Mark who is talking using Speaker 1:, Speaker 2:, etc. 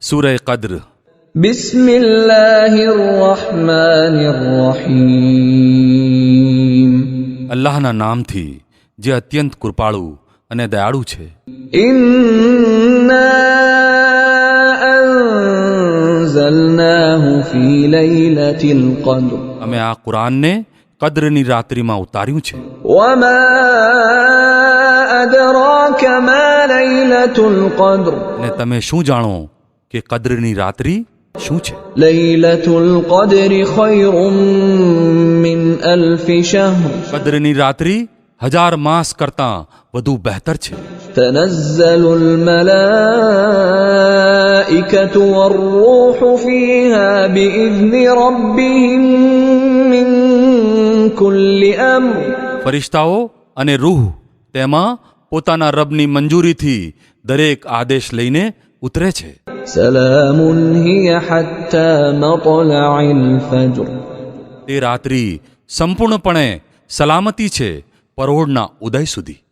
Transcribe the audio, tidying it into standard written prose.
Speaker 1: સૂરહ કદ્ર.
Speaker 2: બિસ્મિલ્લાહિર્રહમાનિર્રહીમ.
Speaker 1: અલ્લાહના નામથી જે અત્યંત કૃપાળુ અને દયાળુ છે.
Speaker 2: ઇન્ના અંઝલનાહુ ફી લૈલતિલ કદ્ર.
Speaker 1: અમે આ કુરાનને કદ્રની રાત્રિમાં ઉતાર્યું છે.
Speaker 2: વમા અદરાક મા લૈલતુલ કદ્ર.
Speaker 1: અને તમે શું જાણો કે કદ્રની રાત્રિ શું છે?
Speaker 2: લૈલતુલ કદ્ર ખૈરુમ મિન અલ્ફ શહર.
Speaker 1: કદ્રની રાત્રિ 1000 માસ કરતાં વધુ બહેતર છે.
Speaker 2: તનઝ્ઝલુલ મલાઇકતુ વર્રૂહુ ફીહા બિઇઝનિ રબ્બિહિમ મિન કુલ્લિ અમ્ર.
Speaker 1: ફરિશ્તાઓ અને રૂહ તેમાં પોતાના રબની મંજૂરીથી દરેક આદેશ લઈને ઉતરે છે.
Speaker 2: સલામુન હિય હત્તા મતલઇલ ફજર.
Speaker 1: તે રાત્રિ સંપૂર્ણપણે સલામતી છે પરોઢના ઉદય સુધી.